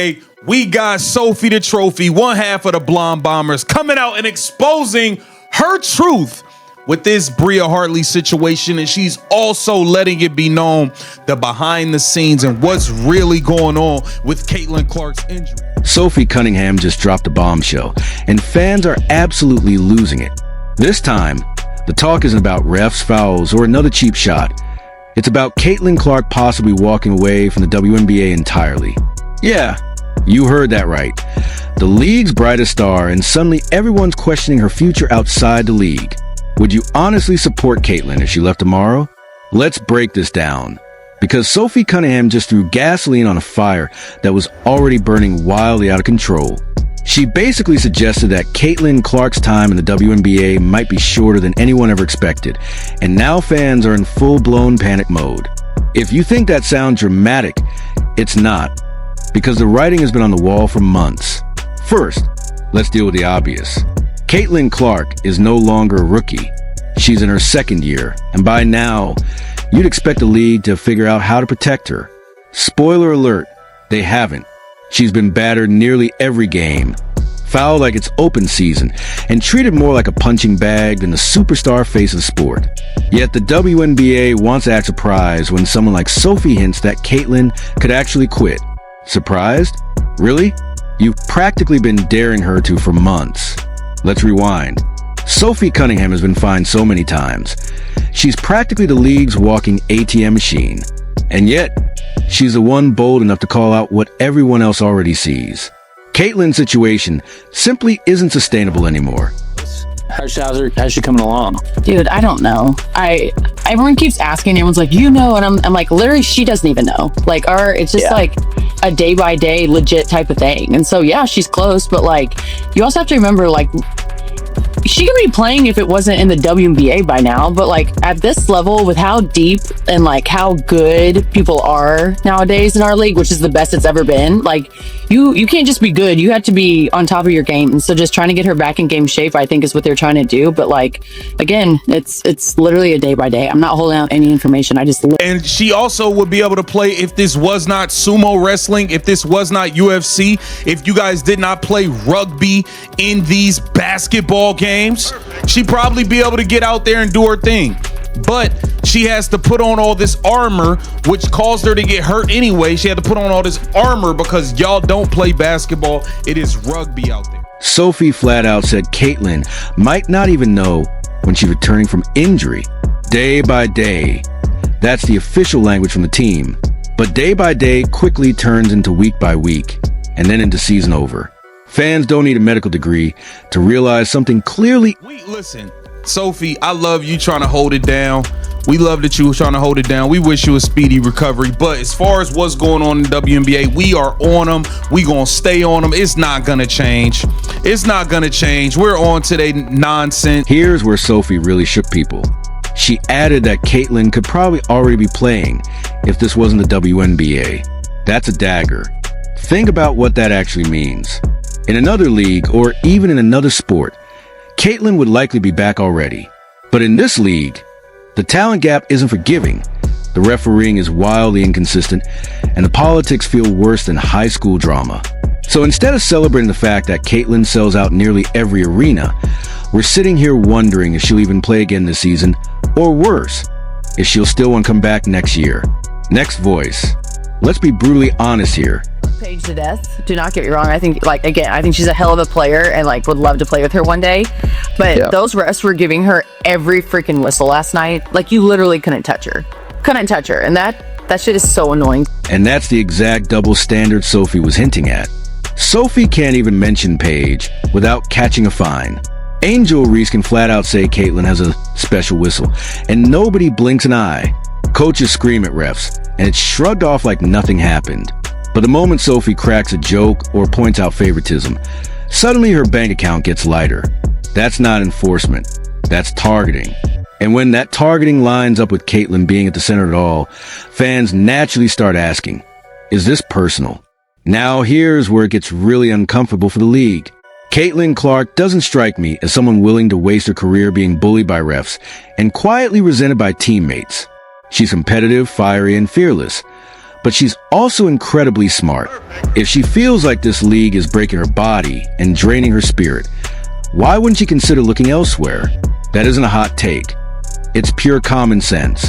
Anyway, we got Sophie the Trophy, one half of the Blonde Bombers, coming out and exposing her truth with this Bria Hartley situation, and she's also letting it be known the behind the scenes and what's really going on with Caitlin Clark's injury. Sophie Cunningham just dropped a bombshell, and fans are absolutely losing it. This time, the talk isn't about refs, fouls, or another cheap shot. It's about Caitlin Clark possibly walking away from the WNBA entirely. Yeah, you heard that right. The league's brightest star, and suddenly everyone's questioning her future outside the league. Would you honestly support Caitlin if she left tomorrow? Let's break this down. Because Sophie Cunningham just threw gasoline on a fire that was already burning wildly out of control. She basically suggested that Caitlin Clark's time in the WNBA might be shorter than anyone ever expected, and now fans are in full-blown panic mode. If you think that sounds dramatic, it's not, because the writing has been on the wall for months. First, let's deal with the obvious. Caitlin Clark is no longer a rookie. She's in her second year, and by now, you'd expect the league to figure out how to protect her. Spoiler alert, they haven't. She's been battered nearly every game, fouled like it's open season, and treated more like a punching bag than the superstar face of sport. Yet the WNBA wants to act surprised when someone like Sophie hints that Caitlin could actually quit. Surprised? Really? You've practically been daring her to for months. Let's rewind. Sophie Cunningham has been fined so many times. She's practically the league's walking ATM machine. And yet, she's the one bold enough to call out what everyone else already sees. Caitlin's situation simply isn't sustainable anymore. How's she coming along? Dude, I don't know. Everyone keeps asking, everyone's like, you know, and I'm like, literally, she doesn't even know. Like, it's just like a day by day legit type of thing. And so, yeah, she's close, but like, you also have to remember, like, she could be playing if it wasn't in the WNBA by now, but like at this level, with how deep and like how good people are nowadays in our league, which is the best it's ever been, like you can't just be good, you have to be on top of your game. And so just trying to get her back in game shape, I think, is what they're trying to do. But like, again, it's literally a day by day. I'm not holding out any information. And she also would be able to play if this was not sumo wrestling, if this was not UFC, if you guys did not play rugby in these basketball games, she'd probably be able to get out there and do her thing. But she has to put on all this armor, which caused her to get hurt anyway. She had to put on all this armor because y'all don't play basketball. It is rugby out there. Sophie flat out said Caitlin might not even know when she's returning from injury. Day by day. That's the official language from the team. But day by day quickly turns into week by week, and then into season over. Fans don't need a medical degree to realize something clearly. Listen, Sophie, I love you trying to hold it down. We love that you were trying to hold it down. We wish you a speedy recovery. But as far as what's going on in the WNBA, we are on them. We gonna stay on them. It's not gonna change. It's not gonna change. We're on today nonsense. Here's where Sophie really shook people. She added that Caitlin could probably already be playing if this wasn't the WNBA. That's a dagger. Think about what that actually means. In another league, or even in another sport, Caitlin would likely be back already. But in this league, the talent gap isn't forgiving. The refereeing is wildly inconsistent, and the politics feel worse than high school drama. So instead of celebrating the fact that Caitlin sells out nearly every arena, we're sitting here wondering if she'll even play again this season, or worse, if she'll still want to come back next year. Next voice. Let's be brutally honest here. Paige to death. Do not get me wrong. I think she's a hell of a player and like would love to play with her one day. But those refs were giving her every freaking whistle last night. Like, you literally couldn't touch her. And that shit is so annoying. And that's the exact double standard Sophie was hinting at. Sophie can't even mention Paige without catching a fine. Angel Reese can flat out say Caitlin has a special whistle, and nobody blinks an eye. Coaches scream at refs, and it's shrugged off like nothing happened. But the moment Sophie cracks a joke or points out favoritism, suddenly her bank account gets lighter. That's not enforcement. That's targeting. And when that targeting lines up with Caitlin being at the center of it all, fans naturally start asking, is this personal? Now here's where it gets really uncomfortable for the league. Caitlin Clark doesn't strike me as someone willing to waste her career being bullied by refs and quietly resented by teammates. She's competitive, fiery, and fearless. but she's also incredibly smart. If she feels like this league is breaking her body and draining her spirit, why wouldn't she consider looking elsewhere? That isn't a hot take. It's pure common sense.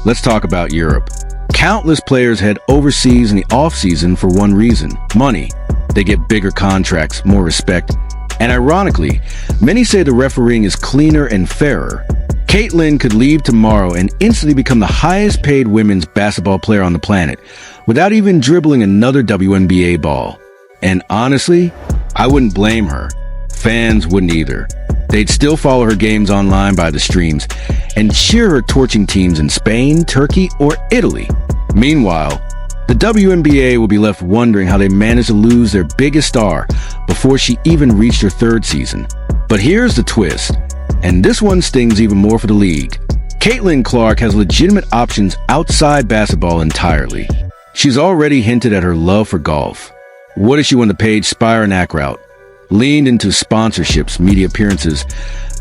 Let's talk about Europe. Countless players head overseas in the off-season for one reason: money. They get bigger contracts, more respect, and ironically, many say the refereeing is cleaner and fairer. Caitlin could leave tomorrow and instantly become the highest paid women's basketball player on the planet without even dribbling another WNBA ball. And honestly, I wouldn't blame her. Fans wouldn't either. They'd still follow her games online by the streams and cheer her torching teams in Spain, Turkey, or Italy. Meanwhile, the WNBA will be left wondering how they managed to lose their biggest star before she even reached her third season. But here's the twist, and this one stings even more for the league. Caitlin Clark has legitimate options outside basketball entirely. She's already hinted at her love for golf. What if she went the Paige Spiranak route, leaned into sponsorships, media appearances,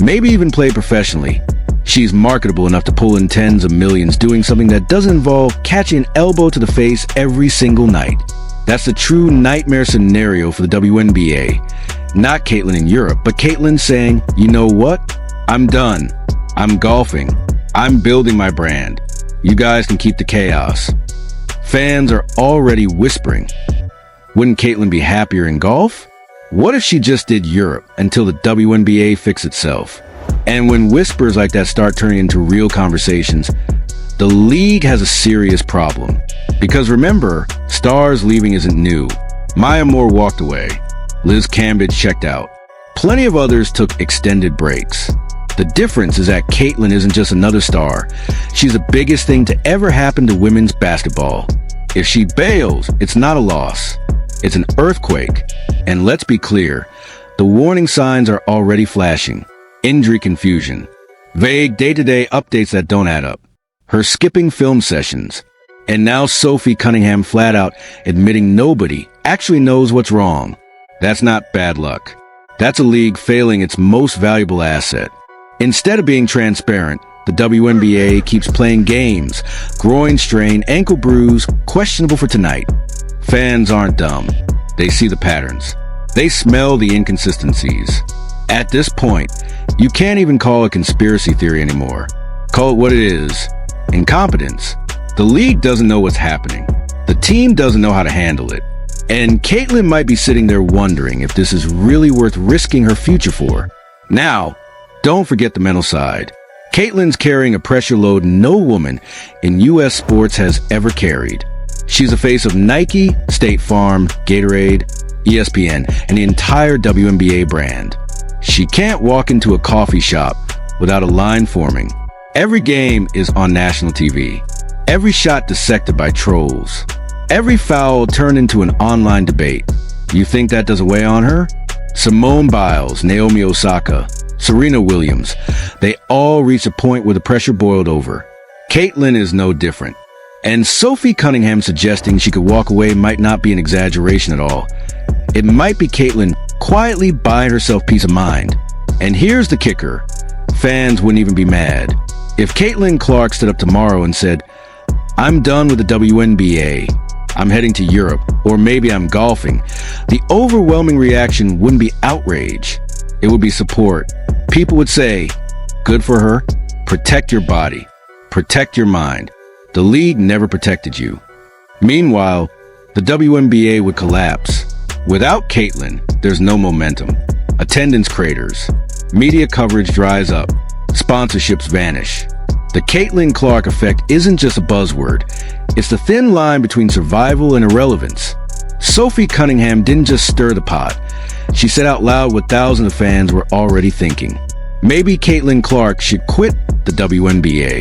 maybe even played professionally? She's marketable enough to pull in tens of millions doing something that doesn't involve catching an elbow to the face every single night. That's the true nightmare scenario for the WNBA. Not Caitlin in Europe, but Caitlin saying, you know what? I'm done. I'm golfing. I'm building my brand. You guys can keep the chaos. Fans are already whispering, wouldn't Caitlin be happier in golf? What if she just did Europe until the WNBA fixed itself? And when whispers like that start turning into real conversations, the league has a serious problem. Because remember, stars leaving isn't new. Maya Moore walked away. Liz Cambage checked out. Plenty of others took extended breaks. The difference is that Caitlin isn't just another star. She's the biggest thing to ever happen to women's basketball. If she bails, it's not a loss. It's an earthquake. And let's be clear, the warning signs are already flashing. Injury confusion, vague day-to-day updates that don't add up, her skipping film sessions, and now Sophie Cunningham flat out admitting nobody actually knows what's wrong. That's not bad luck. That's a league failing its most valuable asset. Instead of being transparent, the WNBA keeps playing games. Groin strain, ankle bruise, questionable for tonight. Fans aren't dumb. They see the patterns. They smell the inconsistencies. At this point, you can't even call it conspiracy theory anymore. Call it what it is: incompetence. The league doesn't know what's happening. The team doesn't know how to handle it. And Caitlin might be sitting there wondering if this is really worth risking her future for. Now, don't forget the mental side. Caitlin's carrying a pressure load no woman in U.S. sports has ever carried. She's the face of Nike, State Farm, Gatorade, ESPN, and the entire WNBA brand. She can't walk into a coffee shop without a line forming. Every game is on national TV. Every shot dissected by trolls. Every foul turned into an online debate. You think that doesn't weigh on her? Simone Biles, Naomi Osaka, Serena Williams, they all reached a point where the pressure boiled over. Caitlin is no different. And Sophie Cunningham suggesting she could walk away might not be an exaggeration at all. It might be Caitlin quietly buying herself peace of mind. And here's the kicker. Fans wouldn't even be mad. If Caitlin Clark stood up tomorrow and said, I'm done with the WNBA, I'm heading to Europe, or maybe I'm golfing, the overwhelming reaction wouldn't be outrage. It would be support. People would say, good for her, protect your body, protect your mind. The league never protected you. Meanwhile, the WNBA would collapse. Without Caitlin, there's no momentum. Attendance craters. Media coverage dries up. Sponsorships vanish. The Caitlin Clark effect isn't just a buzzword. It's the thin line between survival and irrelevance. Sophie Cunningham didn't just stir the pot. She said out loud what thousands of fans were already thinking. Maybe Caitlin Clark should quit the WNBA.